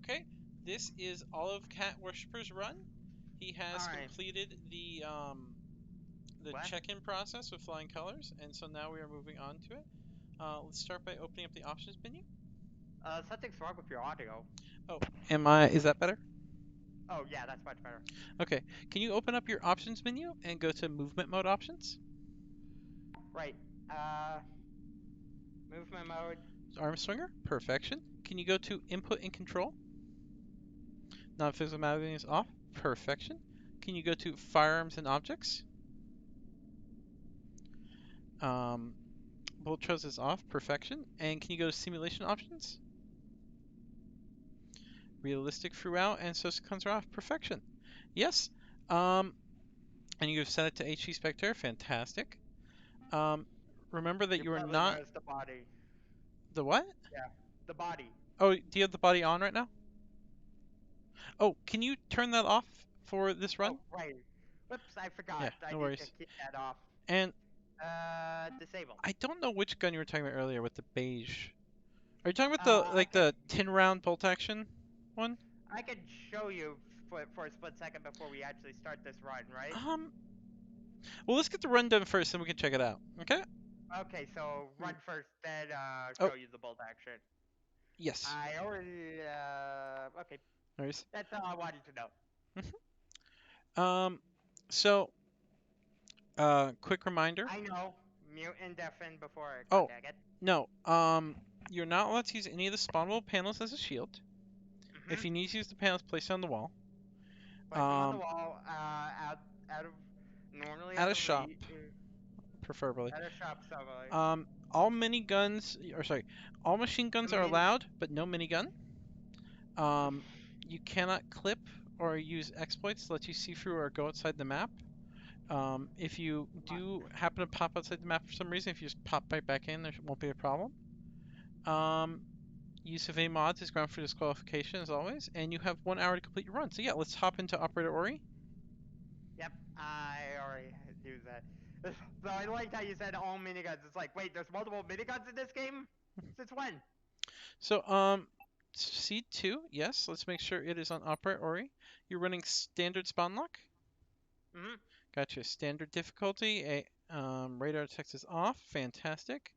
Okay, this is Olive Cat Worshipper's run. He has Alright. completed the What? check-in process with flying colors, and so now we are moving on to it. Let's start by opening up the options menu. Something's wrong with your audio. Oh, is that better? Oh, yeah, that's much better. Okay, can you open up your options menu and go to movement mode options? Right. Movement mode. Arm swinger, perfection. Can you go to input and control? Non-physical mapping is off, perfection. Can you go to firearms and objects? Bullet trails is off, perfection. And can you go to simulation options? Realistic throughout and socials are off, perfection. Yes. And you set it to HC Spectre, fantastic. Remember that You you are probably not noticed the body. the what? Yeah, the body. Oh, do you have the body on right now? Oh, can you turn that off for this run? Oh, right. Whoops, I Yeah, forgot. I no need to worries. keep that off. And Disable. I don't know which gun you were talking about earlier with the beige. Are you talking about I can the 10 round bolt action one? I can show you for a split second before we actually start this run, right? Well, let's get the run done first, then we can check it out. Okay? Okay, so run first, then Oh, show you the bolt action. yes. I already okay. No worries. That's all I wanted to know. Um, so, quick reminder. I know. Mute and deafen before I Oh, contact it. no. You're not allowed to use any of the spawnable panels as a shield. If Mm-hmm. you need to use the panels, place it on the wall. Place them on the wall, out of, normally At out a of shop, reach, preferably. at a shop somewhere. All miniguns, or sorry, all machine guns The are mini, allowed, but no minigun. Um, you cannot clip or use exploits to let you see through or go outside the map. If you do happen to pop outside the map for some reason, if you just pop right back in, there won't be a problem. Use of A mods is ground for disqualification as always, and you have 1 hour to complete your run. So yeah, let's hop into Operator Ori. yep, I already do that. So I liked how you said all miniguns. It's like, wait, there's multiple miniguns in this game? Since when? So Seed 2, yes, let's make sure it is on Operator Ori. You're running standard Spawnlock. Mm-hmm. Gotcha. Standard difficulty. Radar text is off. Fantastic.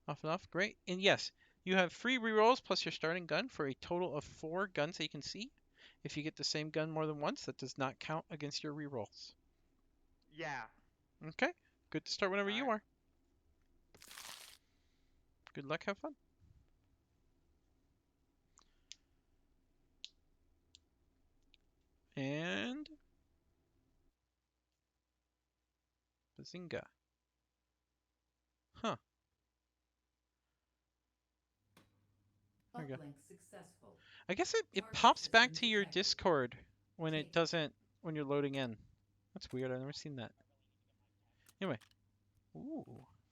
Off and off. Great. And yes, you have 3 rerolls plus your starting gun for a total of 4 guns that you can see. If you get the same gun more than once, that does not count against your rerolls. Yeah. Okay. Good to start whenever you Alright. are. Good luck. Have fun. And Bazinga. Huh. There we go. Successful. I guess it Target pops back system to your detected. Discord when it Take. doesn't, when you're loading in. That's weird. I've never seen that. Anyway. Ooh,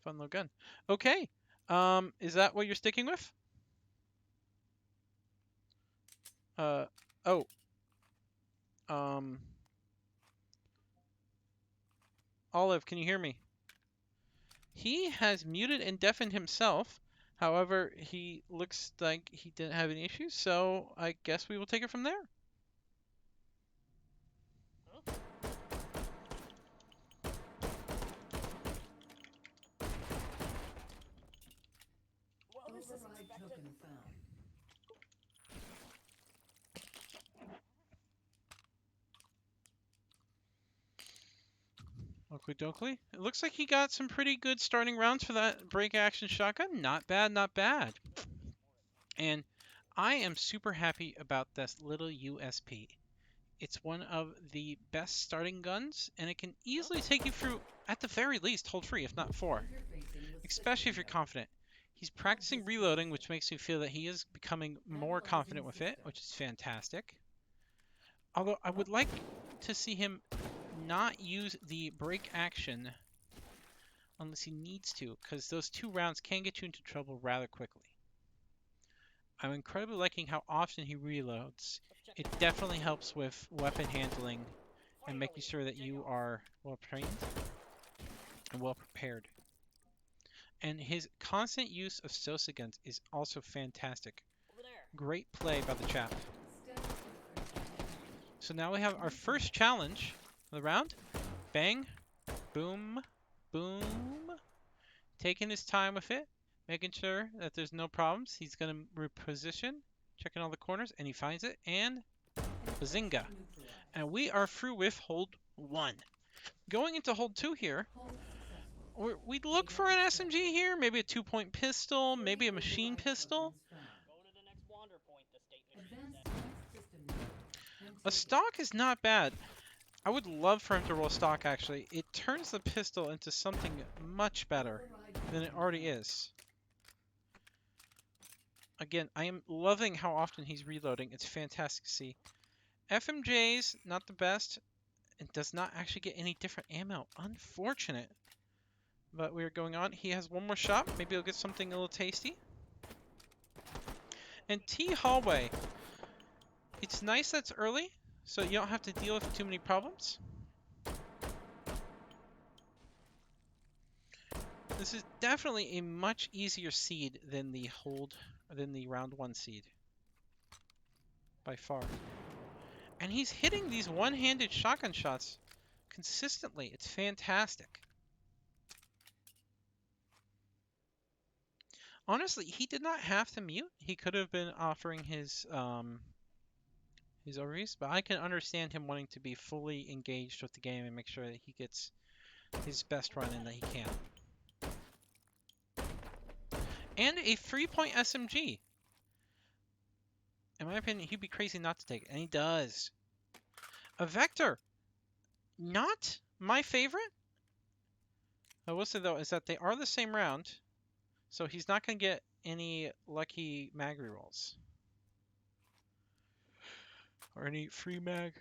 fun little gun. Okay. Is that what you're sticking with? Oh. Um, Olive, can you hear me? He has muted and deafened himself. However, he looks like he didn't have any issues, so I guess we will take it from there. Override token found. Oakley dokley. It looks like he got some pretty good starting rounds for that break action shotgun. Not bad, not bad. And I am super happy about this little USP. It's one of the best starting guns, and it can easily take you through, at the very least, hold free, if not 4. Especially if you're confident. He's practicing reloading, which makes me feel that he is becoming more confident with it, which is fantastic. Although I would like to see him not use the break action unless he needs to, because those 2 rounds can get you into trouble rather quickly. I'm incredibly liking how often he reloads. It definitely helps with weapon handling and making sure that you are well trained and well prepared. And his constant use of Sosa guns is also fantastic. Great play by the chap. So now we have our first challenge of the round. Bang, boom, boom. Taking his time with it, making sure that there's no problems. He's going to reposition, checking all the corners, and he finds it, and bazinga. And we are through with hold 1. Going into hold 2 here, we'd look for an SMG here, maybe a 2-point pistol, maybe a machine pistol. A stock is not bad. I would love for him to roll stock, actually. It turns the pistol into something much better than it already is. Again, I am loving how often he's reloading. It's fantastic to see. FMJ's not the best. It does not actually get any different ammo. Unfortunate. But we're going on. He has one more shot. Maybe he'll get something a little tasty. And T hallway. It's nice that's early, so you don't have to deal with too many problems. This is definitely a much easier seed than the round 1 seed. By far. And he's hitting these one-handed shotgun shots consistently. It's fantastic. Honestly, he did not have to mute. He could have been offering his overviews, but I can understand him wanting to be fully engaged with the game and make sure that he gets his best run in that he can. And a 3-point SMG. In my opinion, he'd be crazy not to take it, and he does. A Vector. Not my favorite. I will say, though, is that they are the same round, so he's not going to get any lucky mag rerolls. Or any free mag.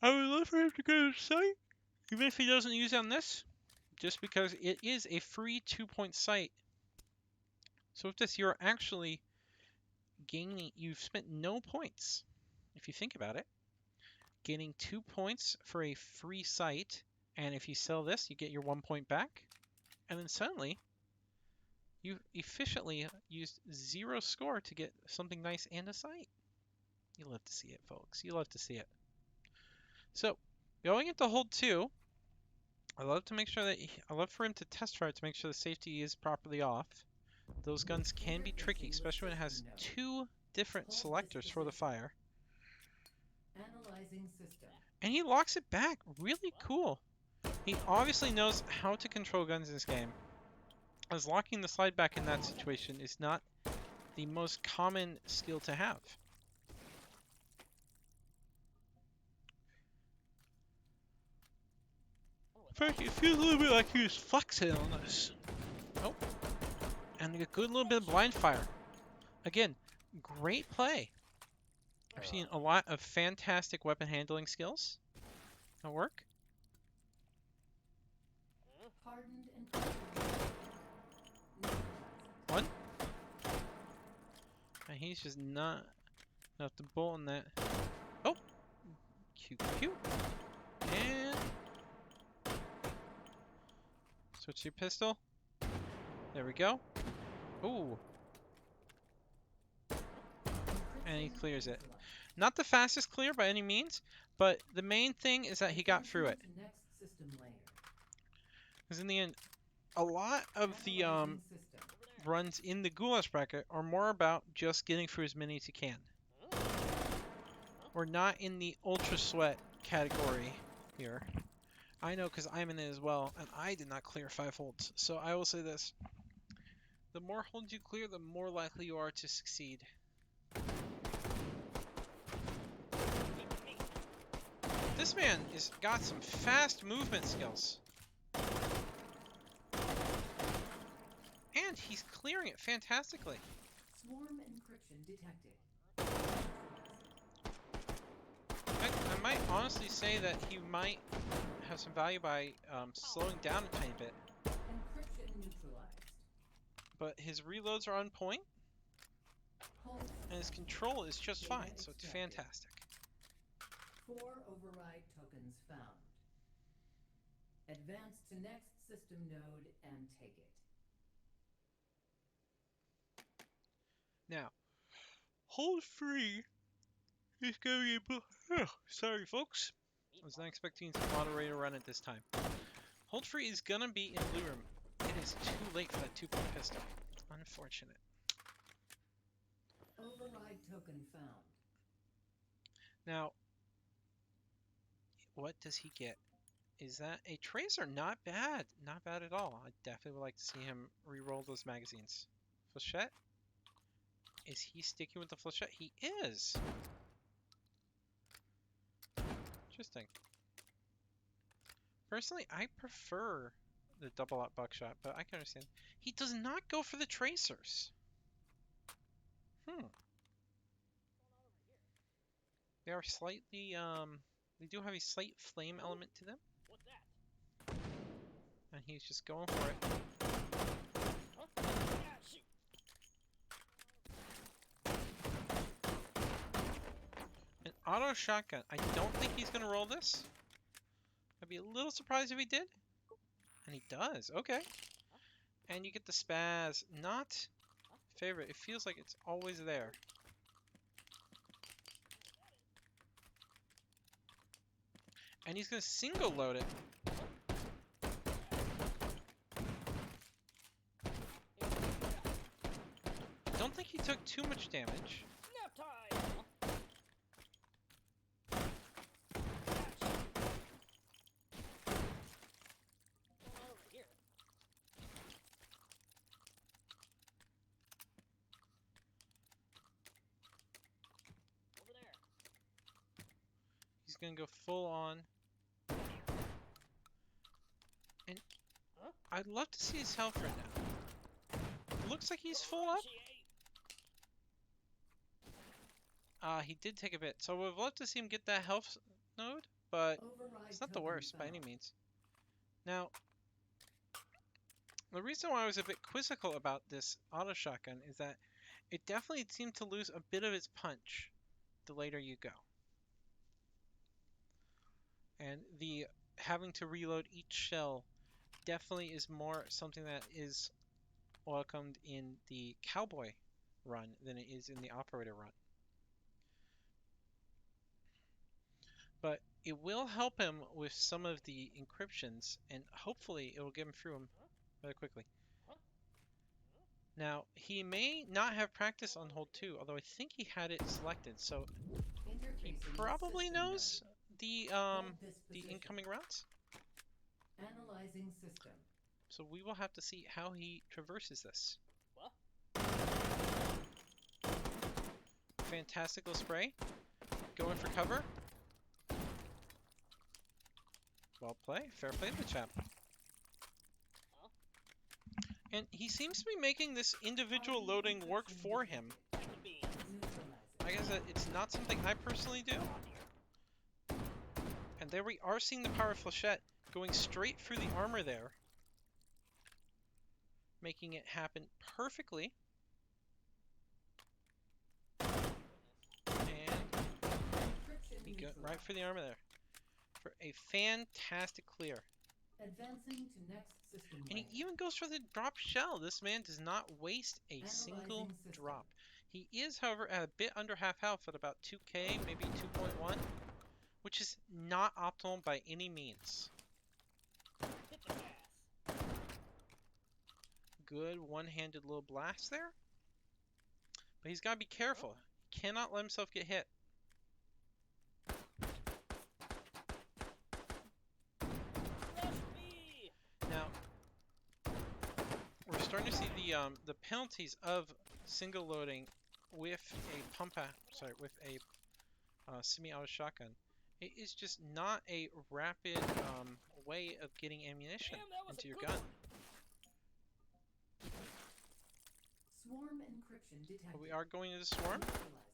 I would love for him to go to sight, even if he doesn't use it on this, just because it is a free 2-point sight. So with this, you're actually gaining, you've spent no points, if you think about it. Gaining 2 points for a free sight, and if you sell this, you get your 1 point back. And then suddenly, you efficiently used 0 score to get something nice and a sight. You love to see it, folks. You love to see it. So, going into hold 2, I love for him to test fire to make sure the safety is properly off. Those guns can be tricky, especially when it has 2 different selectors for the fire. And he locks it back. Really cool. He obviously knows how to control guns in this game, as locking the slide back in that situation is not the most common skill to have. In fact, it feels a little bit like he was flexing on us. Oh. And a good little bit of blind fire. Again, great play. I've seen a lot of fantastic weapon handling skills at work. One. And he's just not enough to bolt on that. Oh! Cute, cute. And switch your pistol. There we go. Ooh. And he clears it. Not the fastest clear by any means, but the main thing is that he got through it. Because in the end, a lot of the runs in the goulash bracket are more about just getting through as many as you can. We're not in the ultra sweat category here. I know because I'm in it as well, and I did not clear 5 holds. So I will say this. The more holds you clear, the more likely you are to succeed. This man has got some fast movement skills. And he's clearing it fantastically. Swarm encryption detected. I might honestly say that he might have some value by slowing down a tiny bit. Encryption neutralized. But his reloads are on point, and his control is just fine, so it's fantastic. 4 override tokens found. Advance to next system node and take it. Now, hold 3 He's going in. Sorry, folks. I was not expecting the moderator run at this time. Hold free is gonna be in blue room. It is too late for that 2-point pistol. Unfortunate. Override token found. Now, what does he get? Is that a tracer? Not bad. Not bad at all. I definitely would like to see him re-roll those magazines. Flechette? Is he sticking with the flechette? He is! Interesting. Personally, I prefer the double-out buckshot, but I can understand. He does not go for the tracers. They are slightly, they do have a slight flame element to them. What's that? And he's just going for it. Huh? Ah, shoot. An auto shotgun. I don't think he's gonna roll this. I'd be a little surprised if he did. And he does. Okay. And you get the spaz. Not favorite. It feels like it's always there. And he's gonna single load it. Don't think he took too much damage. Nap time. Ah, shoot. What's going on over here? Over there. He's gonna go full on. And Huh? I'd love to see his health right now. Looks like he's full up. He did take a bit. So we'd love to see him get that health node, but Override it's not the token worst by any found. means. Now, the reason why I was a bit quizzical about this auto shotgun is that it definitely seemed to lose a bit of its punch the later you go. And the having to reload each shell definitely is more something that is welcomed in the cowboy run than it is in the operator run. But it will help him with some of the encryptions, and hopefully it will get him through them rather quickly. Now, he may not have practice on hold 2, although I think he had it selected, so he Interfacing with probably system knows node. Hold this the position. incoming routes. Analyzing system. So we will have to see how he traverses this. What? Fantastical spray. Going for cover. Well play. Fair play to the chap. Huh? And he seems to be making this individual loading work for him. That could be. Neutralizing. I guess that it's not something I personally do. And there we are seeing the power of Flechette going straight through the armor there. Making it happen perfectly. And Encryption he go neutralized. right for the armor there. For a fantastic clear. Advancing to next system And he lane. even goes for the drop shell. This man does not waste a single Analyzing system. drop. He is, however, at a bit under half health at about 2k, maybe 2.1, which is not optimal by any means. Hit the gas. Good one-handed little blast there. But he's got to be careful. He cannot let himself get hit. Rush me. Now, we're starting to see the penalties of single loading with a with a semi-auto shotgun. It is just not a rapid way of getting ammunition Damn, that was into a your good gun. one. Swarm encryption detected. But we are going to the swarm. Neutralizing.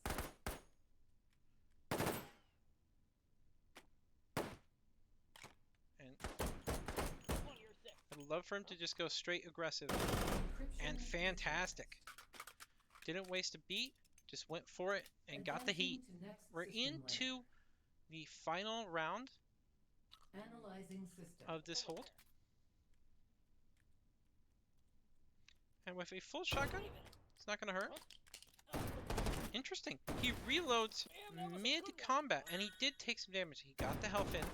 And One, you're sick. I'd love for him to just go straight aggressive. Encryption And fantastic. neutralized. Didn't waste a beat, just went for it and got the heat. Advancing to next We're system lane. into the final round Analyzing system. of this hold. And with a full shotgun, it's not going to hurt. Interesting. He reloads mid-combat, and he did take some damage. He got the health in,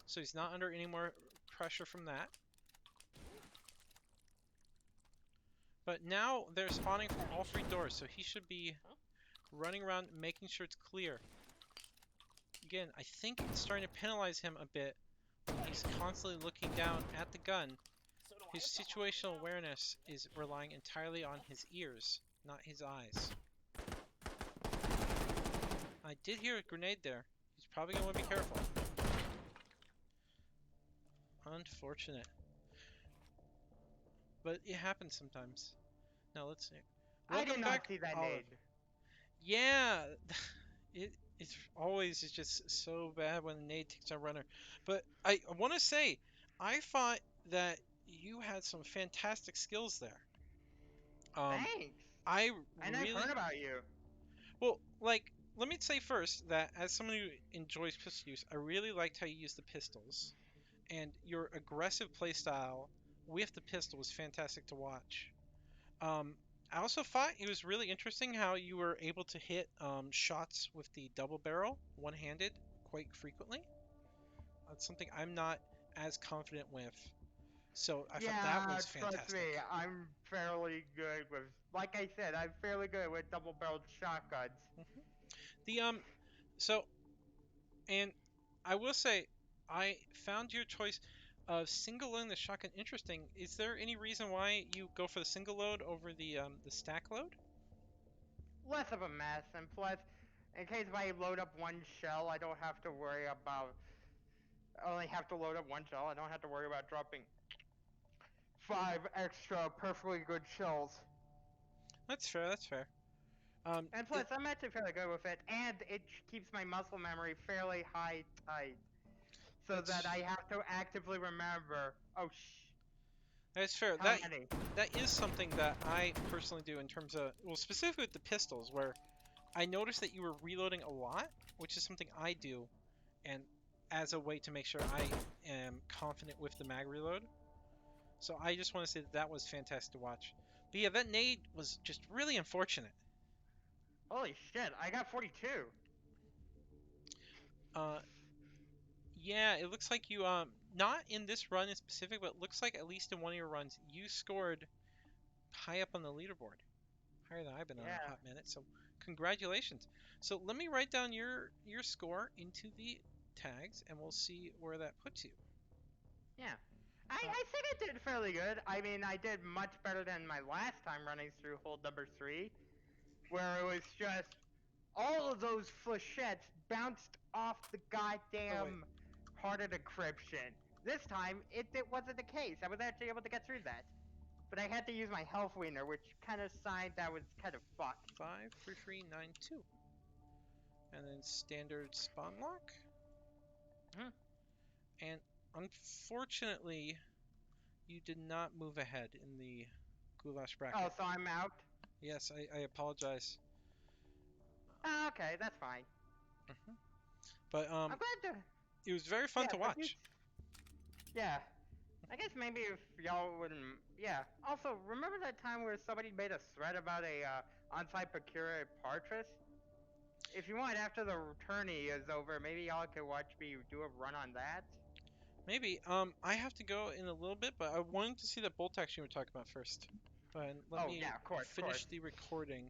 so he's not under any more pressure from that. But now they're spawning from all three doors, so he should be running around making sure it's clear. Again, I think it's starting to penalize him a bit when he's constantly looking down at the gun. So do I His have to hold situational now? awareness is relying entirely on his ears, not his eyes. I did hear a grenade there. He's probably going to want to be careful. Unfortunate. But it happens sometimes. Now let's see. I Welcome did not back, see that Olive. nade. Yeah, it's always just so bad when a nade takes our runner. But I want to say, I thought that you had some fantastic skills there. Thanks. I And I've really heard about you. well, like, let me say first that as someone who enjoys pistol use, I really liked how you used the pistols, and your aggressive playstyle with the pistol was fantastic to watch. Um, I also thought it was really interesting how you were able to hit shots with the double barrel one-handed quite frequently. That's something I'm not as confident with. So I thought that Yeah, was trust me, fantastic. I'm fairly good with, like I said, I'm fairly good with double-barreled shotguns. The so and I will say I found your choice of single loading the shotgun interesting. Is there any reason why you go for the single load over the stack load? Less of a mess, and plus, in case if I load up one shell, I don't have to worry about. I only have to load up one shell. I don't have to worry about dropping 5 extra perfectly good shells. That's fair. That's fair. Um, And it, plus, I'm actually fairly good with it, and it keeps my muscle memory fairly high tight, so that that's I have to actively remember. Oh that's fair. how many? That is something that I personally do in terms of, well, specifically with the pistols, where I noticed that you were reloading a lot, which is something I do, and as a way to make sure I am confident with the mag reload. So I just want to say that that was fantastic to watch. But yeah, that nade was just really unfortunate. Holy shit! I got 42. Uh, yeah, it looks like you not in this run in specific, but it looks like at least in one of your runs you scored high up on the leaderboard, higher than I've been on a Yeah. hot minute. So congratulations. So let me write down your score into the tags, and we'll see where that puts you. Yeah. I think I did fairly good. I mean, I did much better than my last time running through hold number 3, where it was just all of those flechettes bounced off the Oh wait, goddamn hearted encryption. This time, it wasn't the case. I was actually able to get through that. But I had to use my health wiener, which kind of signed that was kind of fucked. 53392, and then standard spawn lock. Hmm. And unfortunately, you did not move ahead in the goulash Oh, bracket. so I'm out? Yes, I apologize. Oh, okay, that's fine. Mhm. But I'm glad to... it was very fun Yeah, to but you... watch. Yeah. I guess maybe if y'all wouldn't... Yeah. Also, remember that time where somebody made a thread about a on-site procure Partris? If you want, after the tourney is over, maybe y'all could watch me do a run on that? Maybe. I have to go in a little bit, but I wanted to see that bolt action you were talking about first. But let Oh, me yeah, of course, of course. finish the recording.